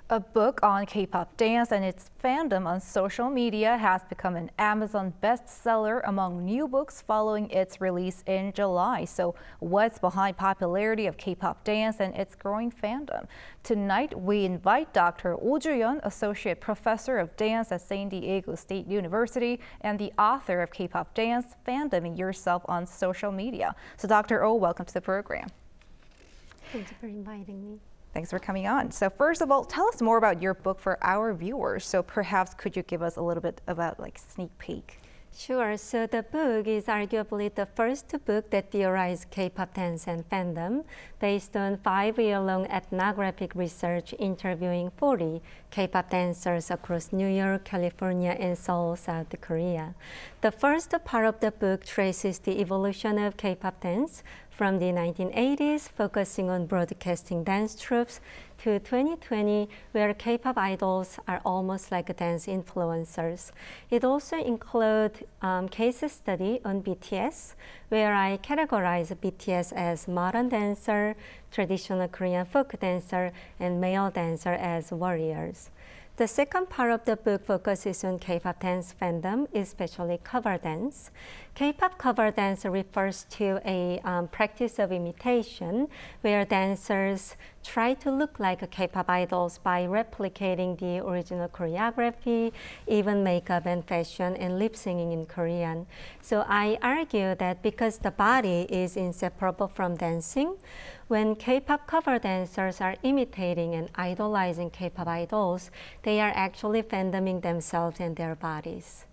A book on K-pop dance and its fandom on social media has become an Amazon bestseller among new books following its release in July. So what's behind popularity of K-pop dance and its growing fandom? Tonight, we invite Dr. Ojuyon, Associate Professor of Dance at San Diego State University and the author of K-pop Dance, Fandoming Yourself on Social Media. So Dr. O, welcome to the program. Thank you for inviting me. Thanks for coming on. So first of all, tell us more about your book for our viewers. So perhaps could you give us a little bit about sneak peek? Sure. So the book is arguably the first book that theorized K-pop dance and fandom based on 5-year-long ethnographic research interviewing 40 K-pop dancers across New York, California, and Seoul, South Korea. The first part of the book traces the evolution of K-pop dance from the 1980s, focusing on broadcasting dance troupes, to 2020, where K-pop idols are almost like dance influencers. It also includes case study on BTS, where I categorize BTS as modern dancer, traditional Korean folk dancer, and male dancer as warriors. The second part of the book focuses on K-pop dance fandom, especially cover dance. K-pop cover dance refers to a practice of imitation where dancers try to look like K-pop idols by replicating the original choreography, even makeup and fashion, and lip singing in Korean. So I argue that because the body is inseparable from dancing, when K-pop cover dancers are imitating and idolizing K-pop idols, they are actually fandoming themselves and their bodies.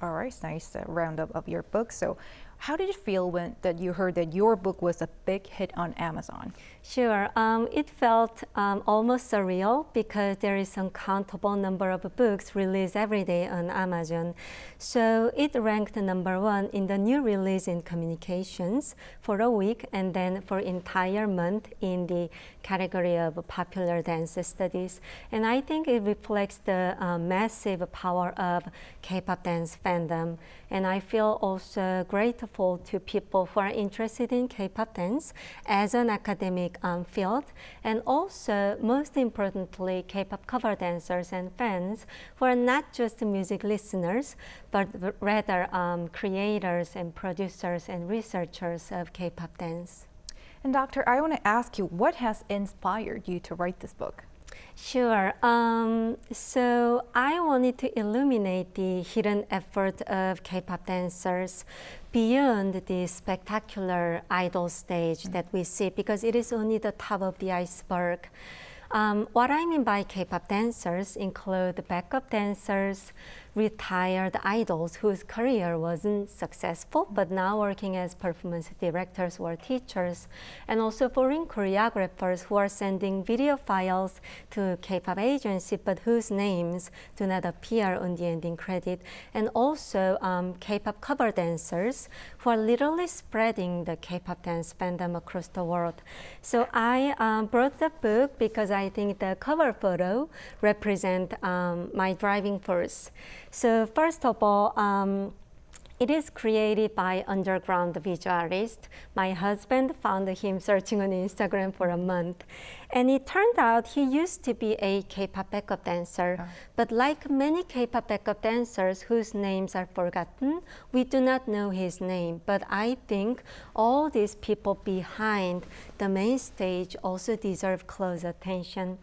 All right, nice roundup of your book. So how did you feel when you heard that your book was a big hit on Amazon? Sure. It felt almost surreal because there is uncountable number of books released every day on Amazon. So it ranked #1 in the new release in communications for a week and then for entire month in the category of popular dance studies. And I think it reflects the massive power of K-pop dance fandom. And I feel also grateful to people who are interested in K-pop dance as an academic field, and also, most importantly, K-pop cover dancers and fans who are not just music listeners, but rather creators and producers and researchers of K-pop dance. And Doctor, I want to ask you, what has inspired you to write this book? Sure. So I wanted to illuminate the hidden effort of K-pop dancers beyond the spectacular idol stage that we see, because it is only the top of the iceberg. What I mean by K-pop dancers include backup dancers, retired idols whose career wasn't successful but now working as performance directors or teachers, and also foreign choreographers who are sending video files to K-pop agency but whose names do not appear on the ending credit, and also K-pop cover dancers who are literally spreading the K-pop dance fandom across the world. So I brought the book because I think the cover photo represents my driving force. So first of all, it is created by underground visual artist. My husband found him searching on Instagram for a month. And it turned out he used to be a K-pop backup dancer. But like many K-pop backup dancers whose names are forgotten, we do not know his name. But I think all these people behind the main stage also deserve close attention.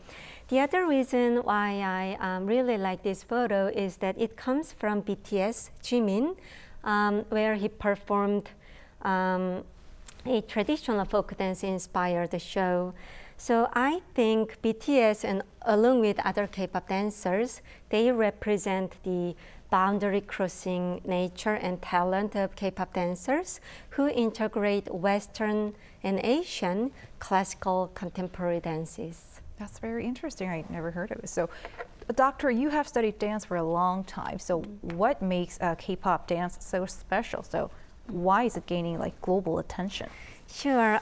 The other reason why I really like this photo is that it comes from BTS, Jimin, where he performed a traditional folk dance inspired show. So I think BTS, and along with other K-pop dancers, they represent the boundary crossing nature and talent of K-pop dancers who integrate Western and Asian classical contemporary dances. That's very interesting. I've never heard of it. So, Doctor, you have studied dance for a long time. So what makes K-pop dance so special? So why is it gaining global attention? Sure.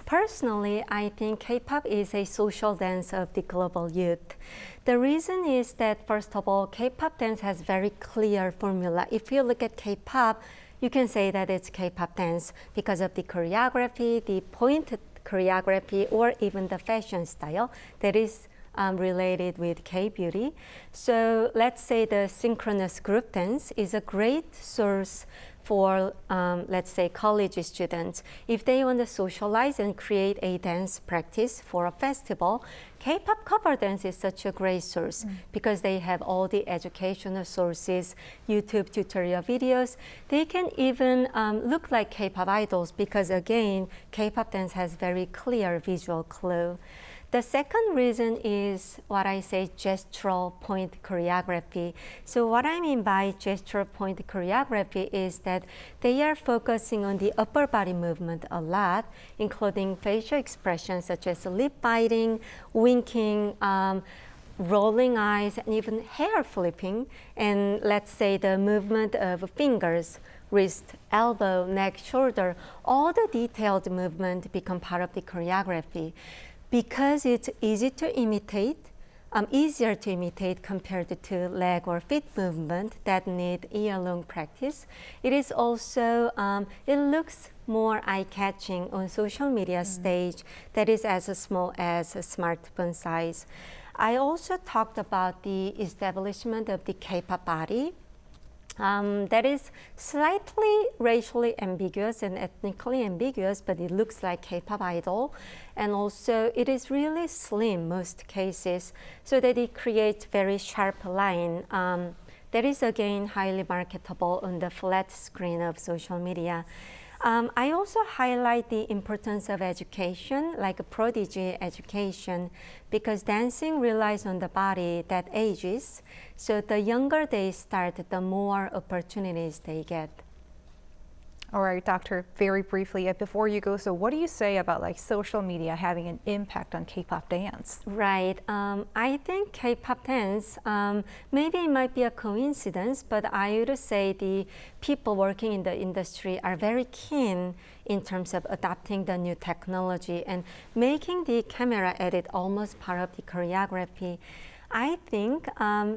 Personally, I think K-pop is a social dance of the global youth. The reason is that, first of all, K-pop dance has very clear formula. If you look at K-pop, you can say that it's K-pop dance because of the choreography, the pointed choreography, or even the fashion style that is related with K-beauty. So let's say the synchronous group dance is a great source for, let's say, college students. If they want to socialize and create a dance practice for a festival, K-pop cover dance is such a great source because they have all the educational sources, YouTube tutorial videos. They can even look like K-pop idols because, again, K-pop dance has very clear visual clue. The second reason is what I say gestural point choreography. So what I mean by gestural point choreography is that they are focusing on the upper body movement a lot, including facial expressions such as lip biting, winking, rolling eyes, and even hair flipping. And let's say the movement of fingers, wrist, elbow, neck, shoulder, all the detailed movement become part of the choreography. Because it's easier to imitate compared to leg or feet movement that need year-long practice. It is also, it looks more eye-catching on social media stage that is as small as a smartphone size. I also talked about the establishment of the K-pop body. That is slightly racially ambiguous and ethnically ambiguous, but it looks like K-pop idol. And also it is really slim most cases, so that it creates very sharp line. That is again highly marketable on the flat screen of social media. I also highlight the importance of education, like a prodigy education, because dancing relies on the body that ages. So the younger they start, the more opportunities they get. All right, Doctor, very briefly, before you go, so what do you say about like social media having an impact on K-pop dance? Right. I think K-pop dance, maybe it might be a coincidence, but I would say the people working in the industry are very keen in terms of adopting the new technology and making the camera edit almost part of the choreography. I think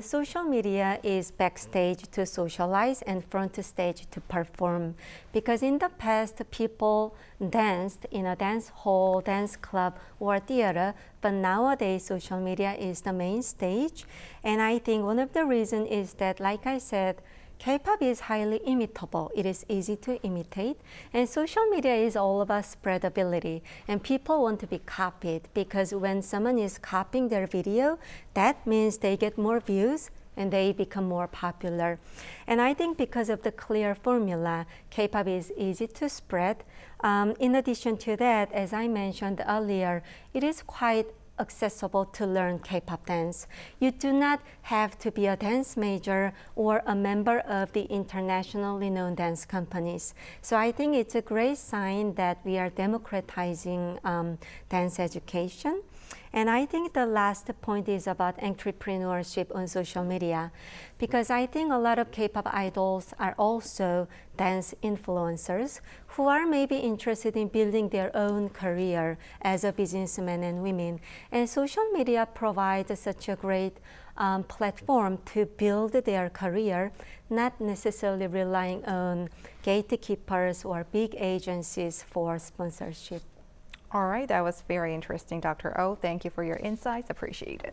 social media is backstage to socialize and front stage to perform, because in the past people danced in a dance hall, dance club, or theater, but nowadays social media is the main stage. And I think one of the reasons is that, like I said, K-pop is highly imitable. It is easy to imitate. And social media is all about spreadability. And people want to be copied, because when someone is copying their video, that means they get more views and they become more popular. And I think because of the clear formula, K-pop is easy to spread. In addition to that, as I mentioned earlier, it is quite accessible to learn K-pop dance. You do not have to be a dance major or a member of the internationally known dance companies. So I think it's a great sign that we are democratizing dance education. And I think the last point is about entrepreneurship on social media, because I think a lot of K-pop idols are also dance influencers who are maybe interested in building their own career as a businessman and women. And social media provides such a great platform to build their career, not necessarily relying on gatekeepers or big agencies for sponsorship. All right, that was very interesting, Dr. Oh. Thank you for your insights. Appreciate it.